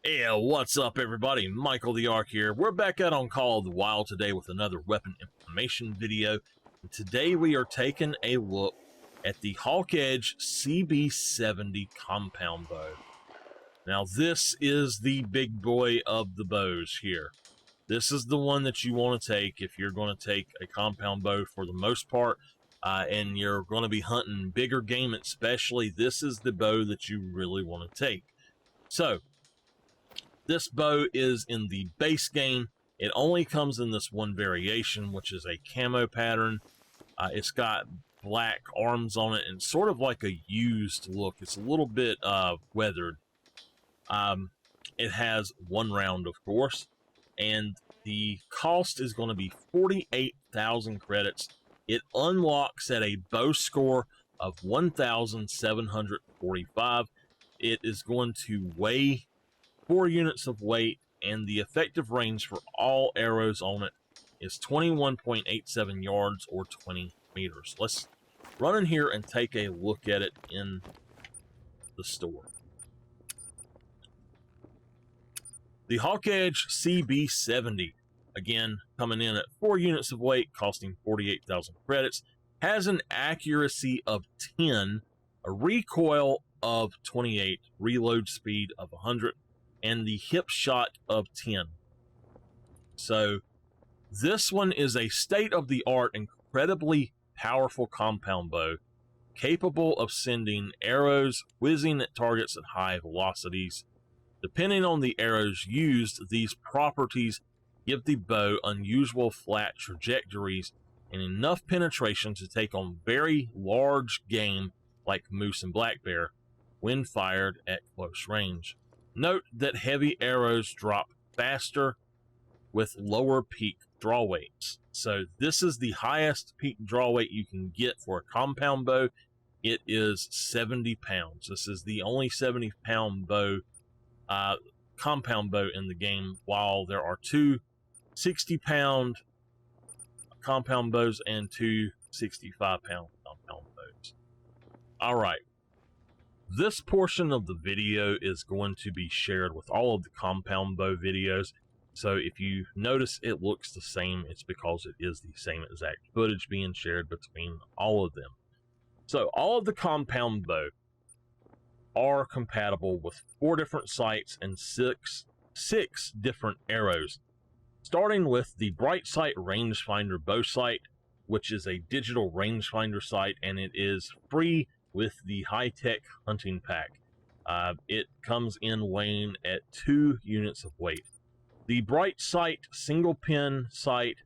Hey, what's up everybody? MichaelTheArch here. We're back out on Call of the Wild today with another weapon information video. And today we are taking a look at the Hawk Edge CB-70 compound bow. Now this is the big boy of the bows here. This is the one that you want to take if you're going to take a compound bow for the most part, and you're going to be hunting bigger game especially. This is the bow that you really want to take. So this bow is in the base game. It only comes in this one variation, which is a camo pattern. It's got black arms on it and sort of like a used look. It's a little bit weathered. It has one round, of course, and the cost is going to be 48,000 credits. It unlocks at a bow score of 1,745. It is going to weigh 4 units of weight, and the effective range for all arrows on it is 21.87 yards or 20 meters. Let's run in here and take a look at it in the store. The Hawk Edge CB-70, again, coming in at 4 units of weight, costing 48,000 credits, has an accuracy of 10, a recoil of 28, reload speed of 100, and the hip shot of 10. So this one is a state-of-the-art, incredibly powerful compound bow, capable of sending arrows whizzing at targets at high velocities. Depending on the arrows used, these properties give the bow unusual flat trajectories and enough penetration to take on very large game like moose and black bear when fired at close range. Note that heavy arrows drop faster with lower peak draw weights. So this is the highest peak draw weight you can get for a compound bow. It is 70 pounds. This is the only 70-pound bow, compound bow in the game, while there are two 60-pound compound bows and two 65-pound compound bows. All right. This portion of the video is going to be shared with all of the compound bow videos. So if you notice it looks the same, it's because it is the same exact footage being shared between all of them. So all of the compound bow are compatible with 4 different sights and six different arrows. Starting with the Bright Sight Rangefinder bow sight, which is a digital rangefinder sight, and it is free with the high-tech hunting pack. It comes in weighing at 2 units of weight. The Bright Sight single pin sight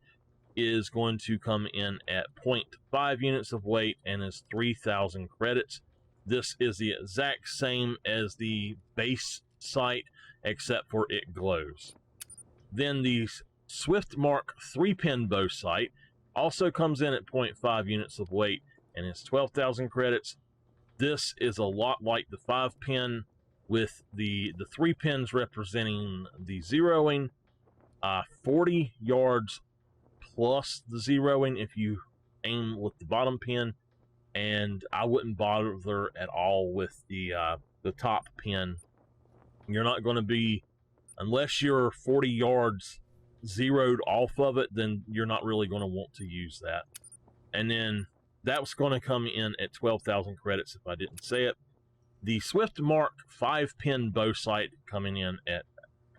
is going to come in at 0.5 units of weight and is 3,000 credits. This is the exact same as the base sight, except for it glows. Then the Swift Mark 3-pin bow sight also comes in at 0.5 units of weight and is 12,000 credits. This is a lot like the 5-pin, with the 3 pins representing the zeroing, 40 yards plus the zeroing if you aim with the bottom pin, and I wouldn't bother at all with the top pin. You're not going to be, unless you're 40 yards zeroed off of it, then you're not really going to want to use that. And then that's going to come in at 12,000 credits if I didn't say it. The Swift Mark 5-pin bow sight, coming in at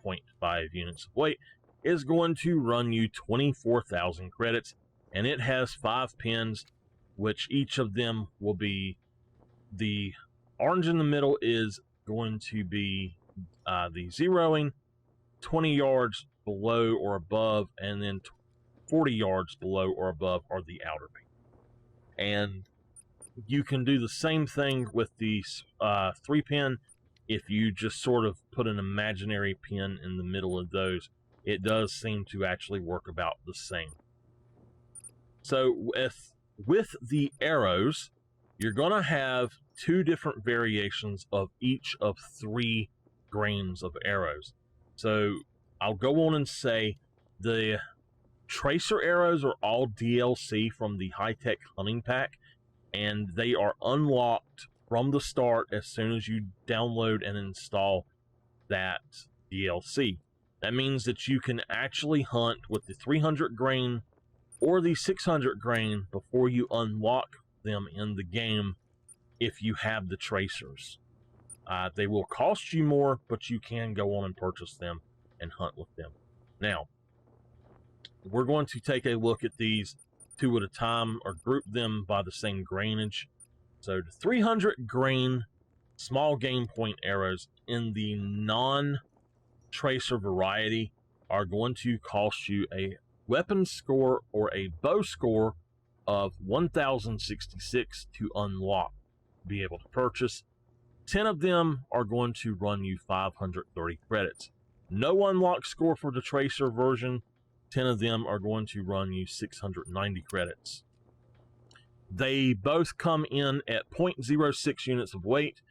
0.5 units of weight, is going to run you 24,000 credits, and it has 5 pins, which each of them will be, the orange in the middle is going to be the zeroing, 20 yards below or above, and then 40 yards below or above are the outer pins. And you can do the same thing with the 3-pin. If you just sort of put an imaginary pin in the middle of those, it does seem to actually work about the same. So with the arrows, you're going to have 2 different variations of each of 3 grains of arrows. So I'll go on and say the tracer arrows are all DLC from the high-tech hunting pack, and they are unlocked from the start as soon as you download and install that DLC. That means that you can actually hunt with the 300 grain or the 600 grain before you unlock them in the game if you have the tracers. They will cost you more, but you can go on and purchase them and hunt with them. Now, we're going to take a look at these two at a time or group them by the same grainage. So the 300 grain small game point arrows in the non-tracer variety are going to cost you a weapon score or a bow score of 1066 to unlock, be able to purchase. 10 of them are going to run you 530 credits. No unlock score for the tracer version. 10 of them are going to run you 690 credits. They both come in at 0.06 units of weight.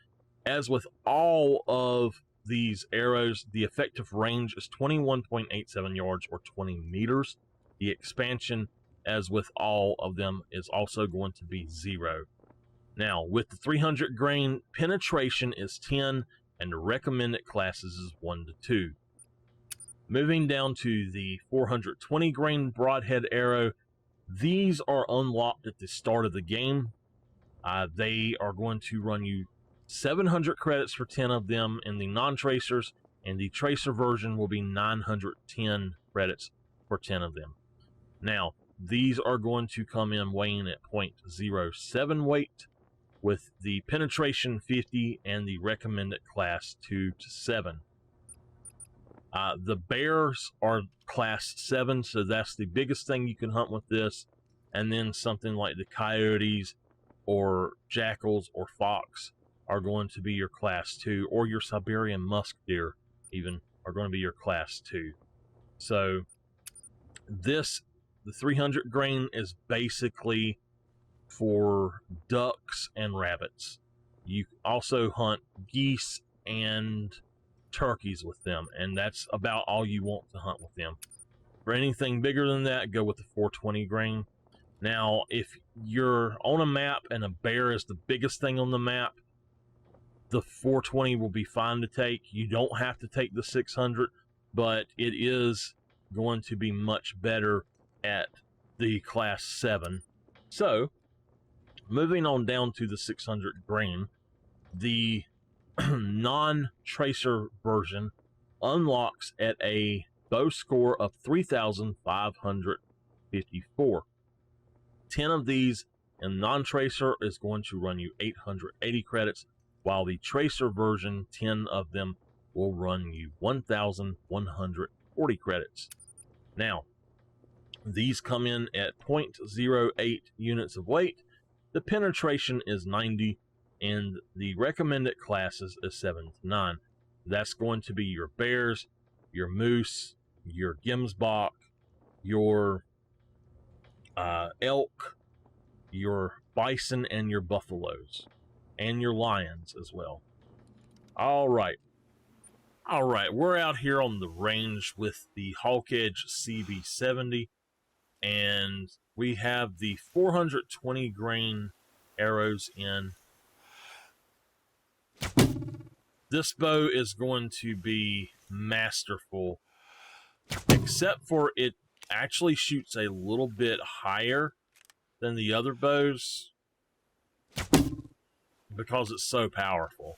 As with all of these arrows, the effective range is 21.87 yards or 20 meters. The expansion, as with all of them, is also going to be 0. Now, with the 300 grain, penetration is 10, and the recommended classes is 1 to 2. Moving down to the 420 grain broadhead arrow, these are unlocked at the start of the game. They are going to run you 700 credits for 10 of them in the non-tracers, and the tracer version will be 910 credits for 10 of them. Now, these are going to come in weighing at 0.07 weight, with the penetration 50 and the recommended class 2 to 7. The bears are class 7, so that's the biggest thing you can hunt with this. And then something like the coyotes or jackals or fox are going to be your class 2, or your Siberian musk deer even are going to be your class 2. So the 300 grain is basically for ducks and rabbits. You also hunt geese and turkeys with them, and that's about all you want to hunt with them. For anything bigger than that, go with the 420 grain. Now, if you're on a map and a bear is the biggest thing on the map, the 420 will be fine to take. You don't have to take the 600, but it is going to be much better at the class 7. So, moving on down to the 600 grain, the non-tracer version unlocks at a bow score of 3,554. 10 of these in non-tracer is going to run you 880 credits, while the tracer version, 10 of them will run you 1,140 credits. Now, these come in at 0.08 units of weight. The penetration is 90, and the recommended classes is 7 to 9. That's going to be your bears, your moose, your gemsbok, your elk, your bison, and your buffaloes, and your lions as well. All right, we're out here on the range with the Hawk Edge CB-70, and we have the 420 grain arrows in. This bow is going to be masterful, except for it actually shoots a little bit higher than the other bows because it's so powerful.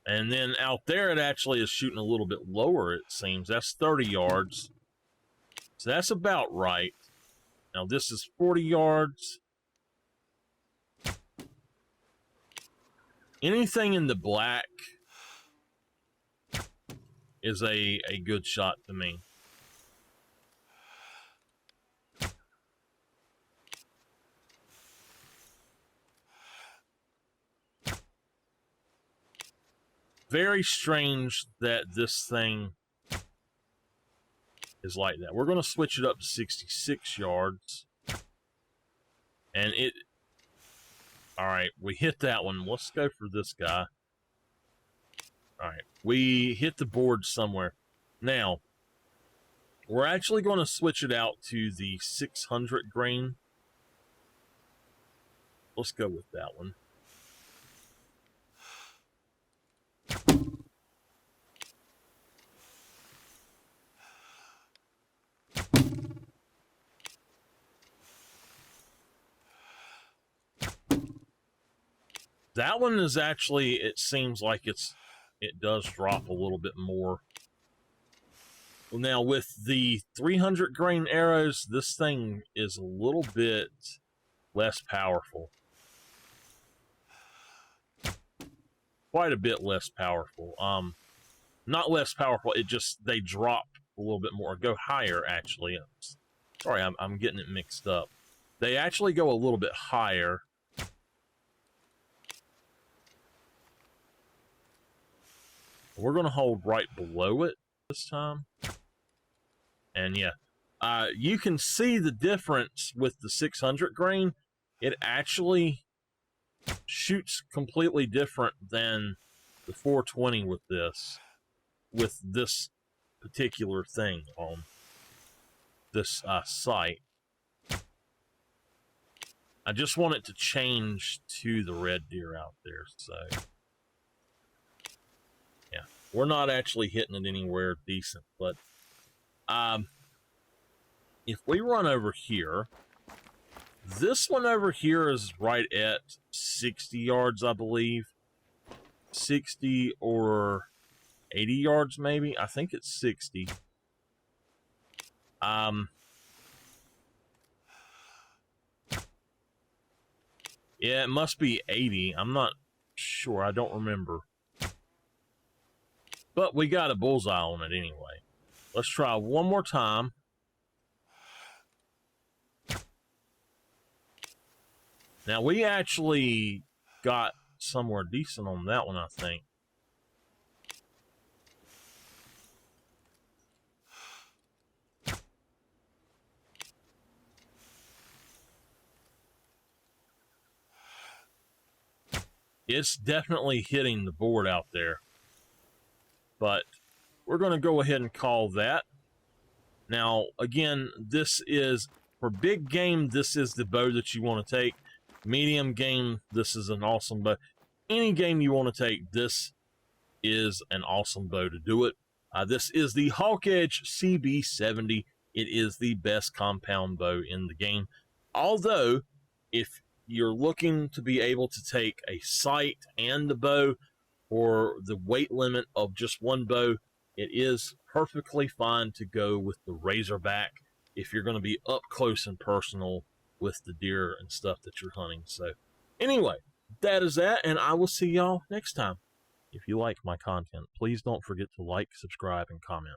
And then out there, it actually is shooting a little bit lower, it seems. That's 30 yards. So that's about right. Now this is 40 yards. Anything in the black is a good shot to me. Very strange that this thing is like that. We're going to switch it up to 66 yards. And it... Alright, we hit that one. Let's go for this guy. Alright, we hit the board somewhere. Now, We're actually going to switch it out to the 600 grain. Let's go with that one. That one is actually, it seems like it does drop a little bit more. Now with the 300 grain arrows, this thing is a little bit less powerful. Quite a bit less powerful. Not less powerful, it just, they drop a little bit more. Go higher, actually. Sorry, I'm getting it mixed up. They actually go a little bit higher. We're going to hold right below it this time. And yeah, you can see the difference with the 600 grain. It actually shoots completely different than the 420 with this particular thing on this sight. I just want it to change to the red deer out there, so yeah, we're not actually hitting it anywhere decent, but if we run over here, this one over here is right at 60 yards, I believe. 60 or 80 yards, maybe. I think it's 60. Yeah, it must be 80. I'm not sure. I don't remember. But we got a bullseye on it anyway. Let's try one more time. Now, we actually got somewhere decent on that one, I think. It's definitely hitting the board out there. But we're going to go ahead and call that. Now, again, this is, for big game, this is the bow that you want to take. Medium game, this is an awesome bow. Any game you want to take, this is an awesome bow to do it. This is the Hawk Edge CB-70. It is the best compound bow in the game. Although, if you're looking to be able to take a sight and the bow, or the weight limit of just one bow, it is perfectly fine to go with the Razorback if you're going to be up close and personal with the deer and stuff that you're hunting. So anyway, that is that, and I will see y'all next time. If you like my content, please don't forget to like, subscribe, and comment.